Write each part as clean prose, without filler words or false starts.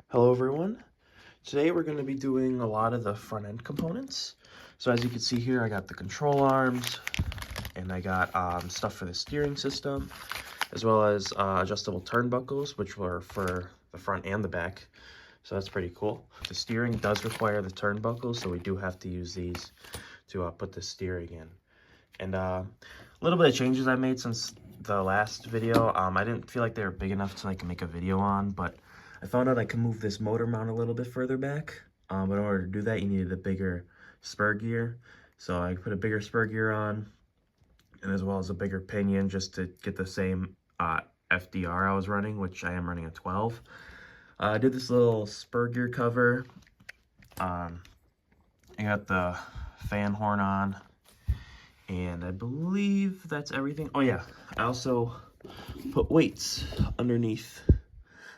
Hello everyone. Today we're going to be doing a lot of the front end components. So as you can see here, I got the control arms and I got stuff for the steering system, as well as adjustable turnbuckles, which were for the front and the back. So that's pretty cool. The steering does require the turnbuckles, so we do have to use these to put the steering in. And a little bit of changes I made since the last video. I didn't feel like they were big enough to make a video on, but I found out I can move this motor mount a little bit further back. But in order to do that, you needed a bigger spur gear. So I put a bigger spur gear on, and as well as a bigger pinion just to get the same FDR I was running, which I am running a 12. I did this little spur gear cover. I got the fan horn on, and I believe that's everything. Oh yeah, I also put weights underneath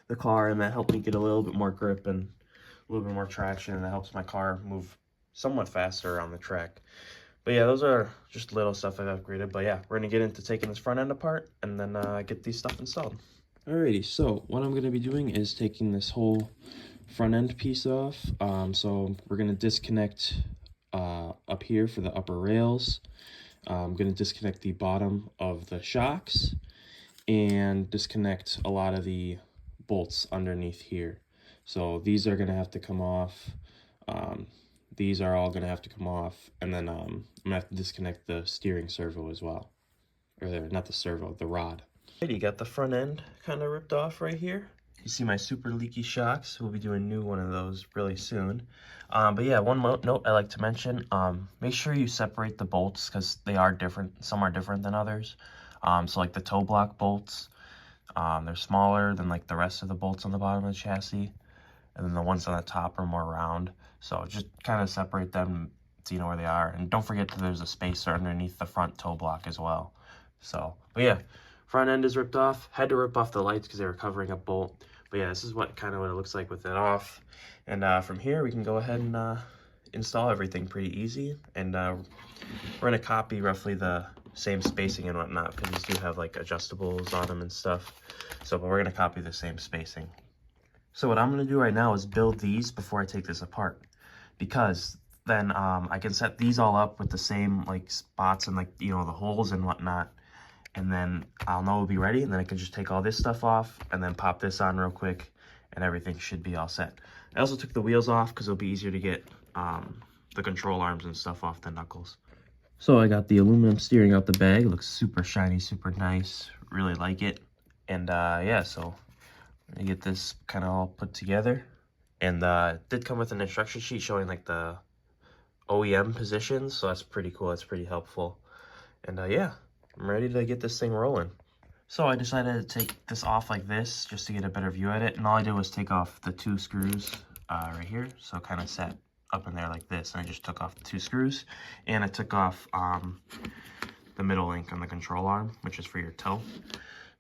the car, and that helped me get a little bit more grip and a little bit more traction, and that helps my car move somewhat faster on the track. But yeah, those are just little stuff I've upgraded. But yeah, we're gonna get into taking this front end apart and then get these stuff installed. Alrighty, so what I'm gonna be doing is taking this whole front end piece off. So we're gonna disconnect up here for the upper rails. I'm gonna disconnect the bottom of the shocks and disconnect a lot of the bolts underneath here. So these are gonna have to come off. These are all gonna have to come off, and then I'm gonna have to disconnect the steering servo as well. Or not the servo, the rod. You got the front end kind of ripped off right here. You see my super leaky shocks. We'll be doing a new one of those really soon. But yeah, one note I like to mention, make sure you separate the bolts because they are different. Some are different than others. So like the toe block bolts, they're smaller than like the rest of the bolts on the bottom of the chassis. And then the ones on the top are more round. So just kind of separate them so you know where they are. And don't forget that there's a spacer underneath the front toe block as well. So, but yeah, front end is ripped off. Had to rip off the lights because they were covering a bolt. But yeah, this is what it looks like with it off. And from here, we can go ahead and install everything pretty easy. And we're going to copy roughly the same spacing and whatnot, because these do have like adjustables on them and stuff. So, but we're going to copy the same spacing. So what I'm going to do right now is build these before I take this apart, because then I can set these all up with the same like spots and like, you know, the holes and whatnot. And then I'll know it'll be ready, and then I can just take all this stuff off and then pop this on real quick, and everything should be all set. I also took the wheels off because it'll be easier to get the control arms and stuff off the knuckles. So I got the aluminum steering out the bag. It looks super shiny, super nice. Really like it. And yeah, so I'm gonna get this kind of all put together. And it did come with an instruction sheet showing like the OEM positions, so that's pretty cool. That's pretty helpful. And yeah, I'm ready to get this thing rolling. So I decided to take this off like this just to get a better view at it. And all I did was take off the 2 screws right here. So it kind of sat up in there like this. And I just took off the 2 screws. And I took off the middle link on the control arm, which is for your toe.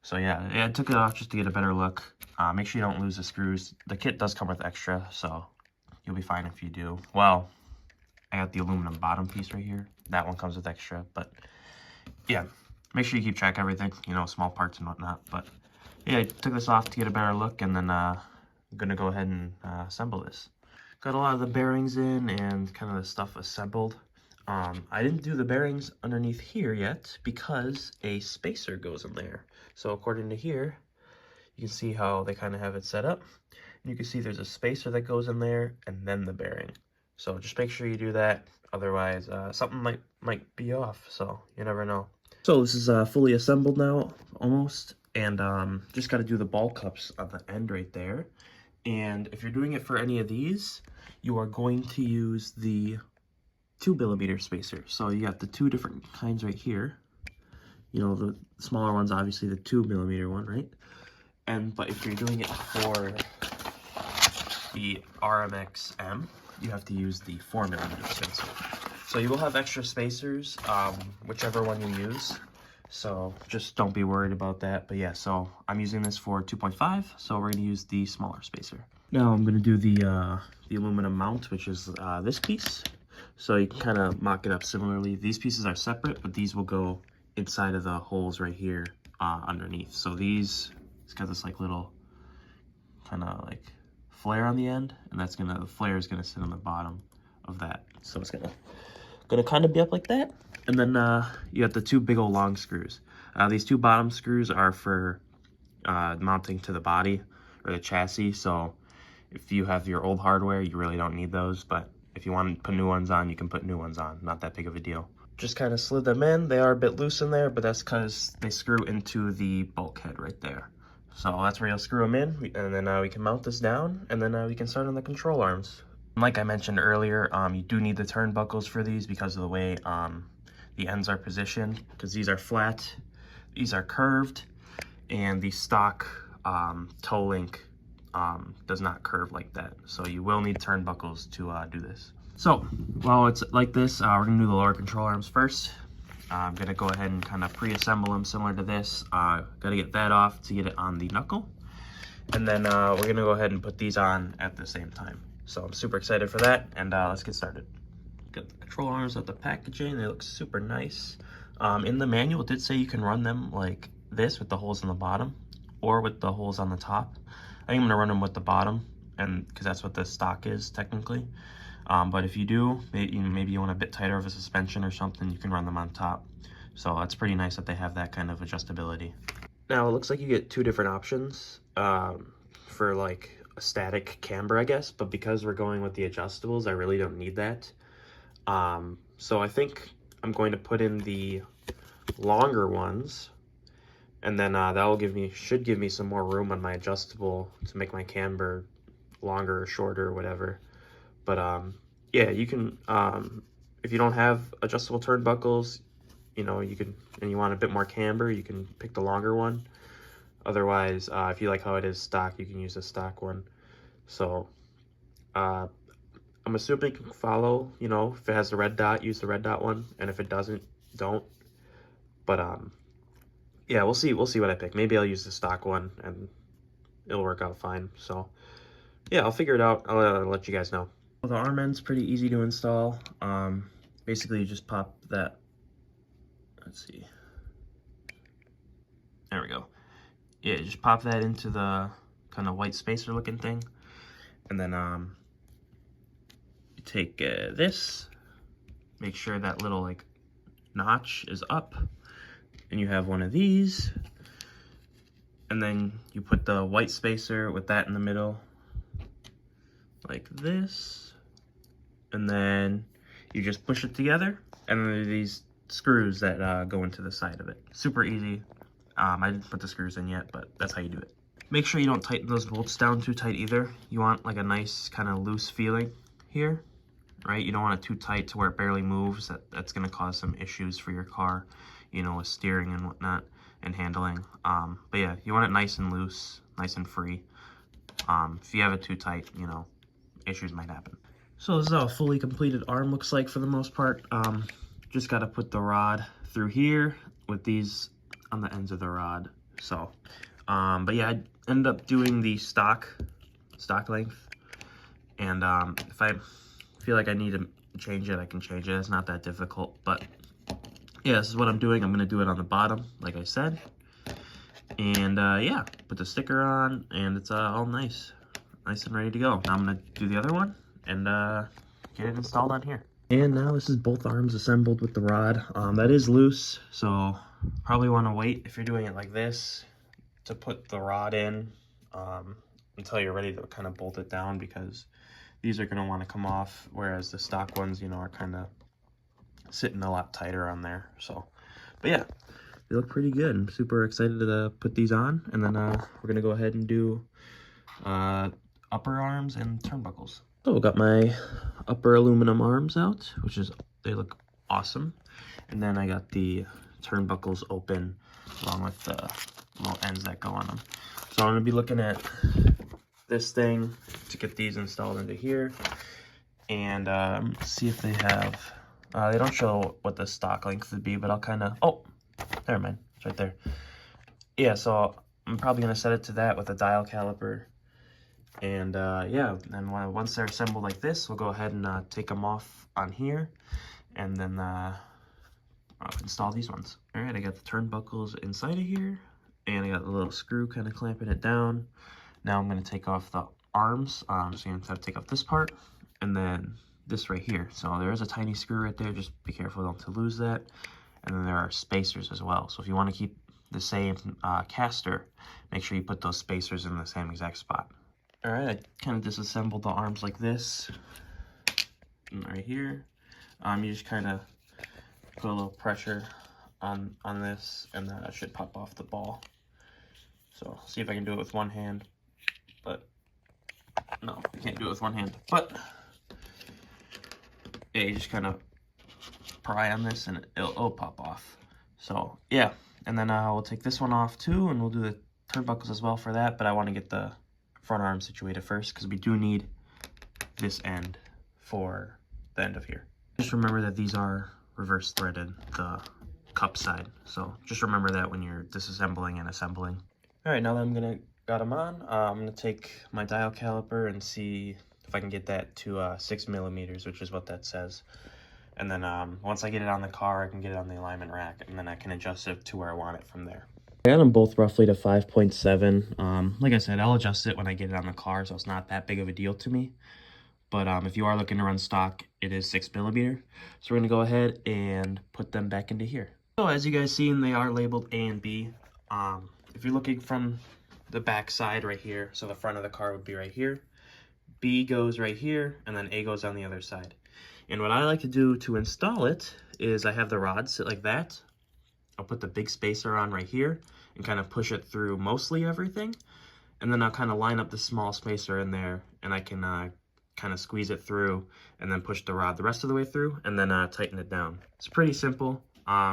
So yeah, I took it off just to get a better look. Make sure you don't lose the screws. The kit does come with extra, so you'll be fine if you do. Well, I got the aluminum bottom piece right here. That one comes with extra, but yeah. Make sure you keep track of everything, you know, small parts and whatnot. But yeah, I took this off to get a better look, and then I'm gonna go ahead and assemble this. Got a lot of the bearings in and kind of the stuff assembled. I didn't do the bearings underneath here yet because a spacer goes in there. So according to here, you can see how they kind of have it set up. And you can see there's a spacer that goes in there and then the bearing. So just make sure you do that. Otherwise, something might be off. So you never know. So this is fully assembled now, almost, and just got to do the ball cups on the end right there. And if you're doing it for any of these, you are going to use the 2mm spacer. So you got the 2 different kinds right here. You know, the smaller one's obviously the 2mm one, right? But if you're doing it for the RMX M, you have to use the 4mm spacer. So you will have extra spacers, whichever one you use. So just don't be worried about that. But yeah, so I'm using this for 2.5, so we're gonna use the smaller spacer. Now I'm gonna do the aluminum mount, which is this piece. So you can kind of mock it up similarly. These pieces are separate, but these will go inside of the holes right here underneath. So it's got this like little kind of like flare on the end, and the flare is gonna sit on the bottom of that. So it's gonna kind of be up like that. And then you have the two big old long screws. These two bottom screws are for mounting to the body or the chassis. So if you have your old hardware, you really don't need those, but if you want to put new ones on, you can put new ones on. Not that big of a deal. Just kind of slid them in. They are a bit loose in there, but that's because they screw into the bulkhead right there. So that's where you'll screw them in, and then we can mount this down, and then we can start on the control arms. Like I mentioned earlier, you do need the turnbuckles for these because of the way the ends are positioned, because these are flat, these are curved, and the stock toe link does not curve like that. So you will need turnbuckles to do this. So while it's like this, we're gonna do the lower control arms first. I'm gonna go ahead and kind of pre-assemble them similar to this. Gotta get that off to get it on the knuckle. And then we're gonna go ahead and put these on at the same time. So I'm super excited for that, and let's get started. Got the control arms with the packaging. They look super nice. In the manual, it did say you can run them like this with the holes in the bottom or with the holes on the top. I think I'm gonna run them with the bottom, and because that's what the stock is technically. But if you do, maybe you want a bit tighter of a suspension or something, you can run them on top. So that's pretty nice that they have that kind of adjustability. Now it looks like you get two different options for like a static camber, I guess, but because we're going with the adjustables, I really don't need that. So I think I'm going to put in the longer ones, and then that will should give me some more room on my adjustable to make my camber longer or shorter or whatever. But yeah, you can, if you don't have adjustable turnbuckles, you know, you can, and you want a bit more camber, you can pick the longer one. Otherwise, if you like how it is stock, you can use the stock one. So I'm assuming you can follow, you know, if it has the red dot, use the red dot one, and if it doesn't, don't. But yeah, we'll see what I pick. Maybe I'll use the stock one and it'll work out fine. So yeah, I'll figure it out. I'll let you guys know. Well, the arm end's pretty easy to install. Basically you just pop that, let's see, there we go. Yeah, just pop that into the kind of white spacer looking thing, and then you take this, make sure that little like notch is up, and you have one of these, and then you put the white spacer with that in the middle like this, and then you just push it together, and then there are these screws that go into the side of it. Super easy. I didn't put the screws in yet, but that's how you do it. Make sure you don't tighten those bolts down too tight either. You want like a nice kind of loose feeling here, right? You don't want it too tight to where it barely moves. That's gonna cause some issues for your car, you know, with steering and whatnot and handling. But yeah, you want it nice and loose, nice and free. If you have it too tight, you know, issues might happen. So this is how a fully completed arm looks like for the most part. Just gotta put the rod through here with these on the ends of the rod. So, but yeah, I ended up doing the stock length. And if I feel like I need to change it, I can change it. It's not that difficult, but yeah, this is what I'm doing. I'm gonna do it on the bottom, like I said. And yeah, put the sticker on, and it's all nice and ready to go. Now I'm gonna do the other one and get it installed on here. And now this is both arms assembled with the rod. That is loose, so probably want to wait if you're doing it like this to put the rod in until you're ready to kind of bolt it down, because these are going to want to come off, whereas the stock ones, you know, are kind of sitting a lot tighter on there. So, but yeah, they look pretty good. I'm super excited to put these on, and then we're going to go ahead and do upper arms and turnbuckles. So I got my upper aluminum arms out, they look awesome. And then I got the turnbuckles open along with the little ends that go on them. So I'm gonna be looking at this thing to get these installed into here, and see if they have, they don't show what the stock length would be, but I'll kind of, oh, never mind, it's right there. Yeah, so I'm probably gonna set it to that with a dial caliper. And yeah, and once they're assembled like this, we'll go ahead and take them off on here, and then install these ones. All right, I got the turnbuckles inside of here, and I got the little screw kind of clamping it down. Now I'm going to take off the arms. So you're gonna have to take off this part and then this right here. So there is a tiny screw right there. Just be careful not to lose that. And then there are spacers as well. So if you want to keep the same caster, make sure you put those spacers in the same exact spot. All right, I kind of disassembled the arms like this. And right here, you just kind of put a little pressure on this, and then that should pop off the ball. So see if I can do it with one hand, but no, I can't do it with one hand. But yeah, you just kind of pry on this and it'll pop off. So yeah, and then we'll take this one off too, and we'll do the turnbuckles as well for that. But I want to get the front arm situated first because we do need this end for the end of here. Just remember that these are reverse threaded, the cup side. So just remember that when you're disassembling and assembling. All right, now that got them on, I'm gonna take my dial caliper and see if I can get that to 6 millimeters, which is what that says. And then once I get it on the car, I can get it on the alignment rack, and then I can adjust it to where I want it from there. I got them both roughly to 5.7. Like I said, I'll adjust it when I get it on the car, so it's not that big of a deal to me. But if you are looking to run stock, it is 6 millimeter. So we're gonna go ahead and put them back into here. So as you guys see, they are labeled A and B. If you're looking from the back side right here, so the front of the car would be right here. B goes right here, and then A goes on the other side. And what I like to do to install it is I have the rod sit like that. I'll put the big spacer on right here and kind of push it through mostly everything. And then I'll kind of line up the small spacer in there, and I can kind of squeeze it through and then push the rod the rest of the way through and then tighten it down. It's pretty simple.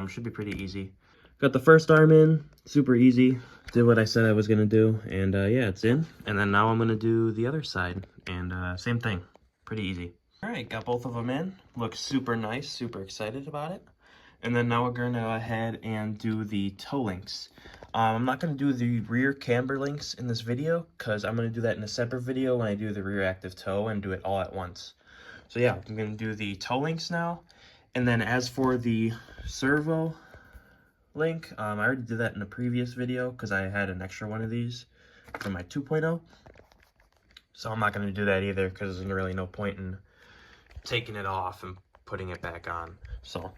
Should be pretty easy. Got the first arm in, super easy. Did what I said I was gonna do, and yeah, it's in. And then now I'm gonna do the other side, and same thing, pretty easy. All right, got both of them in. Looks super nice, super excited about it. And then now we're gonna go ahead and do the toe links. I'm not gonna do the rear camber links in this video because I'm gonna do that in a separate video when I do the rear active toe and do it all at once. So yeah, I'm gonna do the toe links now. And then as for the servo link, I already did that in a previous video because I had an extra one of these for my 2.0. So I'm not gonna do that either because there's really no point in taking it off and putting it back on. So,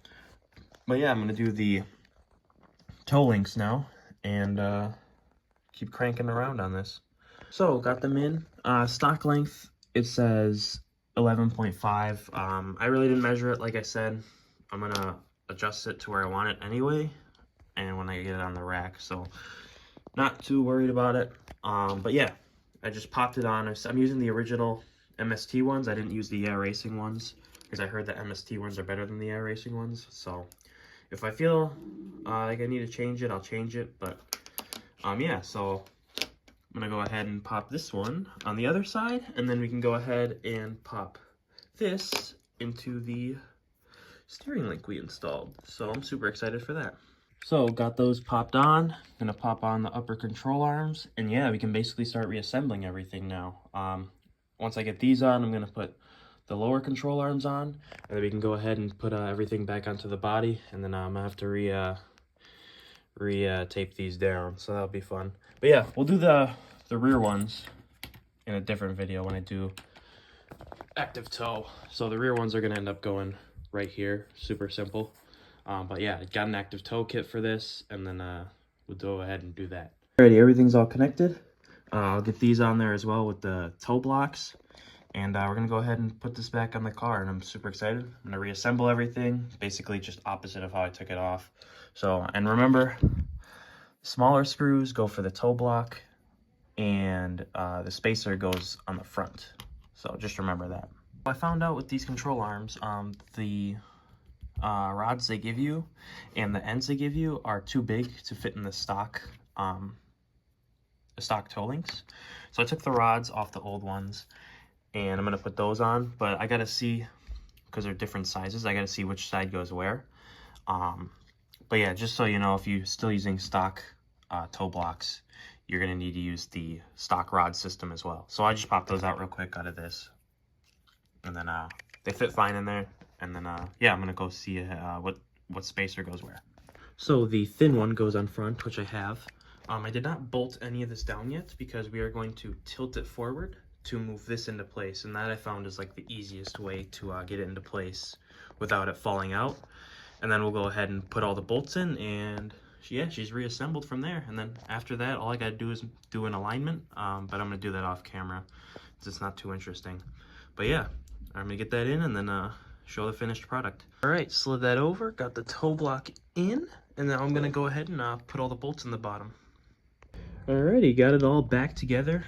but yeah, I'm gonna do the toe links now and keep cranking around on this. So got them in. Stock length, it says 11.5. I really didn't measure it, like I said. I'm gonna adjust it to where I want it anyway, and when I get it on the rack, so not too worried about it. But yeah, I just popped it on. I'm using the original MST ones. I didn't use the Racing ones because I heard the MST ones are better than the Racing ones. So if I feel like I need to change it, I'll change it. But yeah, so I'm gonna go ahead and pop this one on the other side, and then we can go ahead and pop this into the steering link we installed. So I'm super excited for that. So got those popped on. Gonna pop on the upper control arms, and yeah, we can basically start reassembling everything now. Once I get these on, I'm gonna put the lower control arms on, and then we can go ahead and put everything back onto the body, and then I'm gonna have to tape these down, so that'll be fun. But yeah, we'll do the rear ones in a different video when I do active toe. So the rear ones are gonna end up going right here, super simple. But yeah, I got an active toe kit for this, and then we'll go ahead and do that. Alrighty, everything's all connected. I'll get these on there as well with the toe blocks, and we're gonna go ahead and put this back on the car, and I'm super excited. I'm gonna reassemble everything, basically just opposite of how I took it off. So, and remember, smaller screws go for the toe block, and the spacer goes on the front. So just remember that. I found out with these control arms, the rods they give you and the ends they give you are too big to fit in the stock toe links. So I took the rods off the old ones, and I'm gonna put those on, but I gotta see, because they're different sizes, I gotta see which side goes where. But yeah, just so you know, if you're still using stock toe blocks, you're gonna need to use the stock rod system as well. So I just popped those out real quick out of this, and then they fit fine in there. And then yeah, I'm gonna go see what spacer goes where. So the thin one goes on front, which I have. I did not bolt any of this down yet because we are going to tilt it forward to move this into place, and that I found is like the easiest way to get it into place without it falling out. And then we'll go ahead and put all the bolts in, and yeah, she's reassembled from there. And then after that, all I gotta do is do an alignment, but I'm gonna do that off camera. It's not too interesting. But yeah, I'm gonna get that in and then show the finished product. All right, slid that over, got the toe block in, and now I'm gonna go ahead and put all the bolts in the bottom. Alrighty, got it all back together.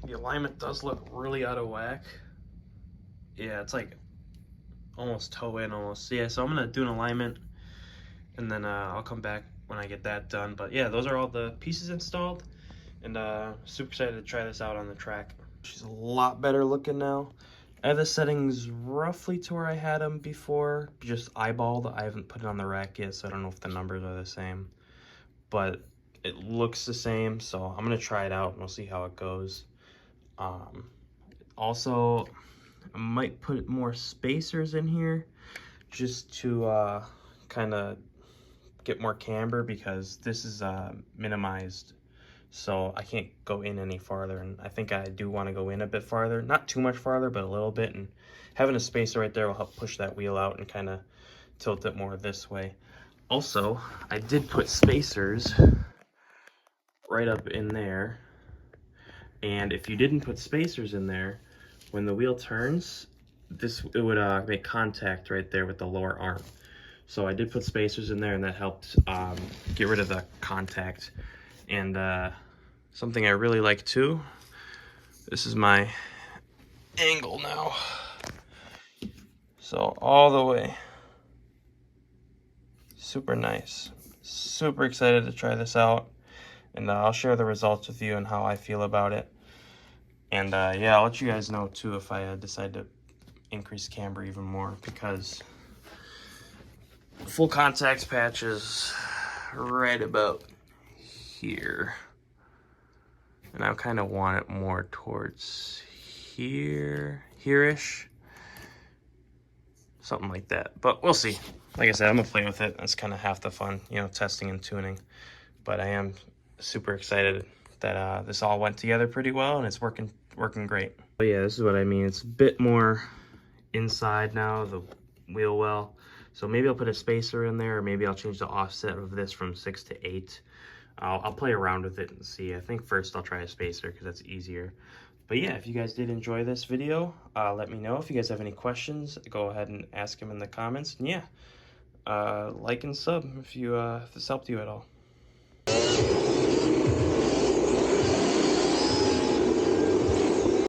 The alignment does look really out of whack. Yeah, it's like almost toe in almost. Yeah, so I'm gonna do an alignment, and then I'll come back when I get that done. But yeah, those are all the pieces installed, and super excited to try this out on the track. She's a lot better looking now. I have the settings roughly to where I had them before, just eyeballed. I haven't put it on the rack yet, so I don't know if the numbers are the same, but it looks the same. So I'm gonna try it out and we'll see how it goes. Also, I might put more spacers in here just to kind of get more camber, because this is minimized, so I can't go in any farther, and I think I do want to go in a bit farther, not too much farther, but a little bit, and having a spacer right there will help push that wheel out and kind of tilt it more this way. Also, I did put spacers right up in there, and if you didn't put spacers in there, when the wheel turns, it would make contact right there with the lower arm. So I did put spacers in there, and that helped get rid of the contact. And something I really like too, this is my angle now. So all the way. Super nice. Super excited to try this out. And I'll share the results with you and how I feel about it. And yeah, I'll let you guys know too if I decide to increase camber even more, because full contact patch is right about here, and I kind of want it more towards here-ish, something like that. But we'll see. Like I said, I'm gonna play with it. That's kind of half the fun, you know, testing and tuning. But I am super excited that this all went together pretty well, and it's working great. But yeah, this is what I mean. It's a bit more inside now, the wheel well. So maybe I'll put a spacer in there, or maybe I'll change the offset of this from 6 to 8. I'll play around with it and see. I think first I'll try a spacer because that's easier. But yeah, if you guys did enjoy this video, let me know. If you guys have any questions, go ahead and ask them in the comments. And yeah, like and sub if this helped you at all.